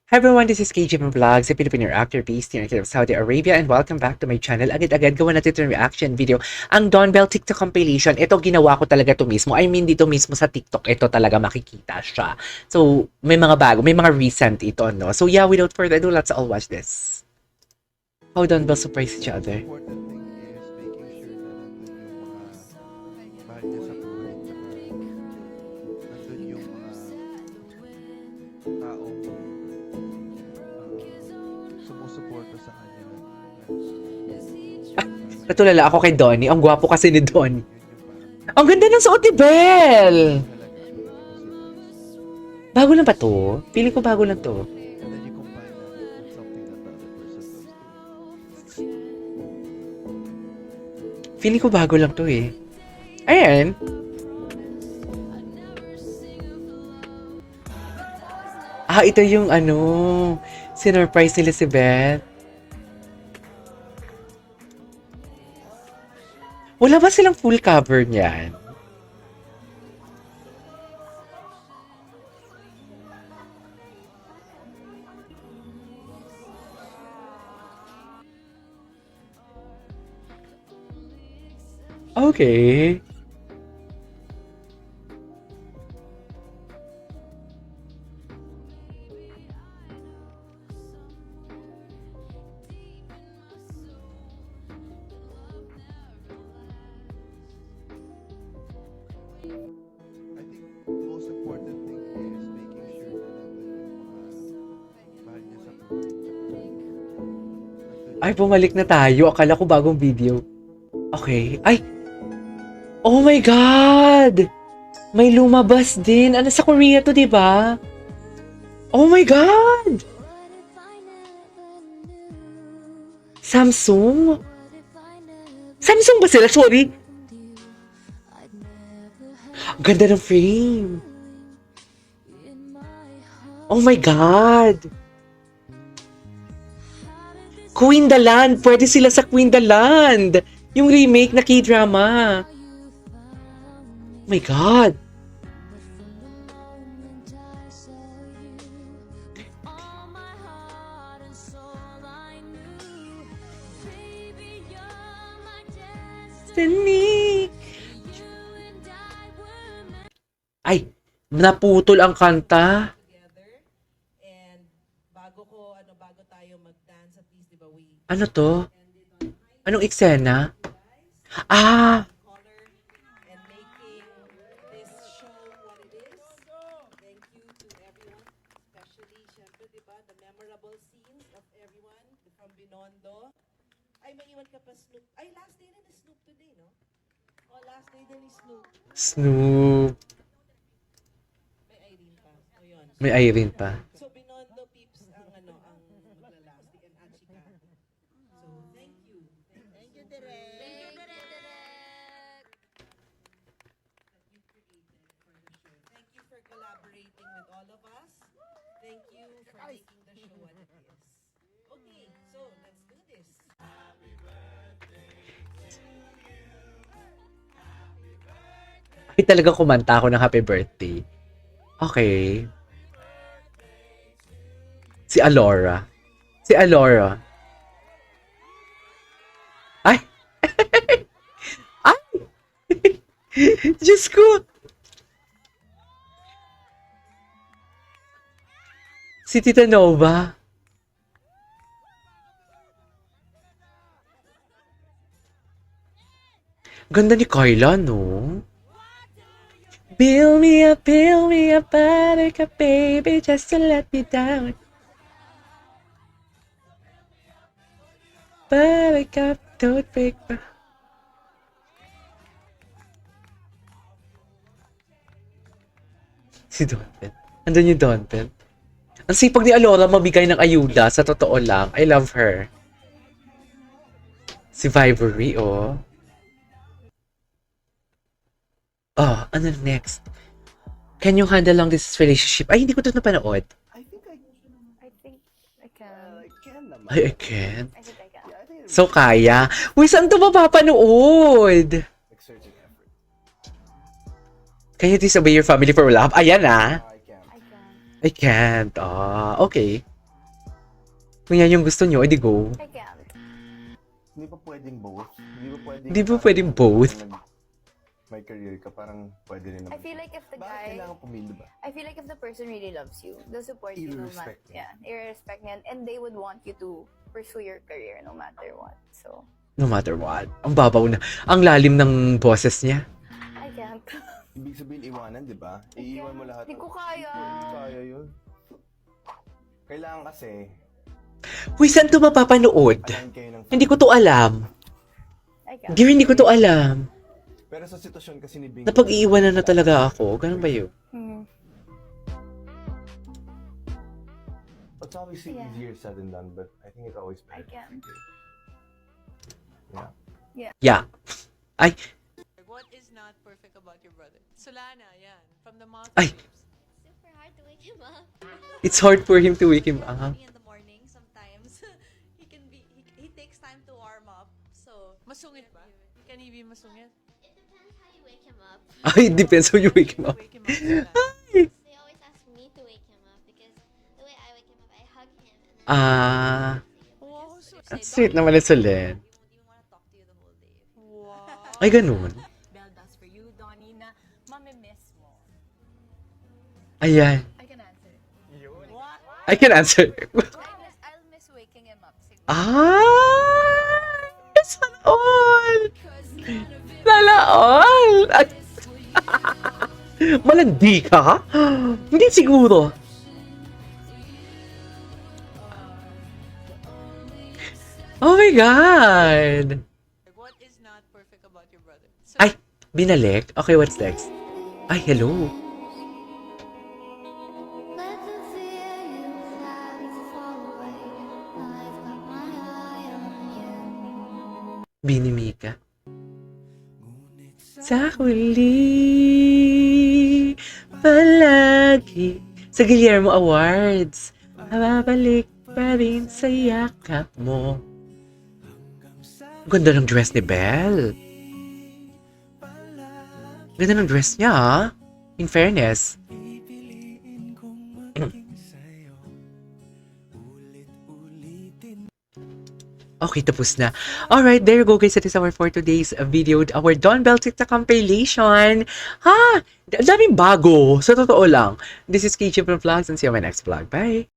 Hi everyone, this is KGM Vlogs, a Filipino actor based here in Saudi Arabia, and welcome back to my channel. Agad-agad gawa natin itong reaction video. Ang Don Bell TikTok compilation, ito ginawa ko talaga to mismo. I mean, dito mismo sa TikTok, ito talaga makikita siya. So, may mga bago, may mga recent ito, no? So yeah, without further ado, let's all watch this. How Don Bell surprise each other. Important thing is making sure na nandun yung mga mahal niya sa buhay, tsaka nandun yung mga taong sumusuporta sa kanya. Natulala ako kay Donnie. Ang gwapo kasi ni Donnie. Yun yung parang Ang ganda ng suot ni Bell! halaga surprise. Bago lang ba to? Feeling ko bago lang to. And then you combine that with something that the other person does too. Feeling ko bago lang to eh. Ayan. Ito yung sinurprise nila si Beth. Wala ba silang full cover niyan? Okay. I think the most important thing is making sure na nandun yung mga mahal niya sa buhay, tsaka nandun Ay, bumalik na tayo. Akala ko bagong video. Okay. Ay! Oh my God! May lumabas din. Ano sa Korea to, di ba? Oh my God! Samsung? Samsung ba sila? Sorry. Ang ganda ng frame. Oh my God! Queen the Land. Pwede sila sa Queen the Land. Yung remake na K-drama. Oh my God. Destiny. Ay, naputol ang kanta. Together. And bago tayo mag-dance, at least, di ba, we Ano to? ended on Anong eksena? guys, Ah! color and making this show what it is. Thank you to everyone, especially, syempre, di ba, the memorable scenes of everyone from Binondo. Ay, may iwan ka pa, Snoop. Ay, last day na ni Snoop today, no? Oh, last day din ni Snoop. Snoop. May Irene pa. O, yun. May Irene pa. So, Binondo peeps ang maglalasti and Achika. So, thank you. Thank you, Direk. Thank you, Direk. That you created for the show. Thank you for collaborating with all of us. Thank you for making the show what it is. Okay, so let's do this. Ay, talagang kumanta ako ng happy birthday. Okay. Si Alora. Si Alora. Ay! Ay! Diyos ko! Si Tita Nova. Ganda ni Kyla, no? Build me up, buttercup, baby, just to let me down. Buttercup, don't break my... Si Donpen. Andun yung Donpen. Ang sipag ni Alora mabigay ng ayuda, sa totoo lang. I love her. Si Vibery, oh. Oh, ano next? Can you handle long distance relationship? Ay, hindi ko ito napanood. I think I can. naman. Ay, I can't. I think I can. Yeah, I think So, kaya. Uy, saan ito mapapanood? exerting effort. Can you disobey your family for love? Ayan ah. I can. I can't. Ah, okay. Kung yan yung gusto nyo, edi go. I can't. Hindi pa pwedeng both. Hindi ba pwedeng both? May career ka, parang pwede rin naman. I feel like if the Bakit guy, kailangan pumili ba? I feel like if the person really loves you, they'll support you no matter. I-respect niya. Yeah, i-respect niya. And they would want you to pursue your career no matter what. So, No matter what. Ang babaw na. Ang lalim ng boses niya. I can't. Ibig sabihin iwanan, di ba? Iiwan mo lahat. Hindi ko kaya. Hindi kaya yun. Kailangan kasi, Uy, saan to mapapanood? alam kayo ng... Hindi ko to alam. I can't. Dear, hindi ko to alam. Pero sa sitwasyon kasi ni Bing... Napag-iiwanan na talaga ako. Ganun ba yun? Mhm. It's obviously Yeah. easier said than done, but I think it's always better. I can't. Yeah. Yeah. Ay, What is not perfect about your brother? Solana, yan. From the mouth Ay. of babes. Super hard to wake him up. it's hard for him to wake him up. In the morning, sometimes he takes time to warm up. So Masungit ba? Can he be masungit? it depends how you wake him up. Ay, it depends how you wake him up. Wake him up, Solana. They always ask me to wake him up because the way I wake him up, I hug him and then Ah, Wow, so ang sweet naman ni Solen. he won't want to talk to you the whole day. Wow. Ay, ganun. Bell does for you, Donnie, na mamimiss mo. Ayan. I can answer. I can answer. I'll miss waking him up. Siguro. Ah! Sana all! Lala all! At... Malandi ka? Hindi siguro. Oh my God! What is not perfect about your brother? Ay, binalik? Okay, what's next? Ay, hello. Let the fear you have fall away. I've got my eye on you. Bini Mika. Sa huli, palagi. Sa Guillermo Awards. Mababalik pa rin sa yakap mo. Ang ganda ng dress ni Belle. Ganda ng dress niya, ah. In fairness. Okay, tapos na. Alright, there you go guys. That is our for today's video. Our Don Bell TikTok compilation. Ha! Daming bago. Sa totoo lang. This is KJ from Vlogs and see you on my next vlog. Bye!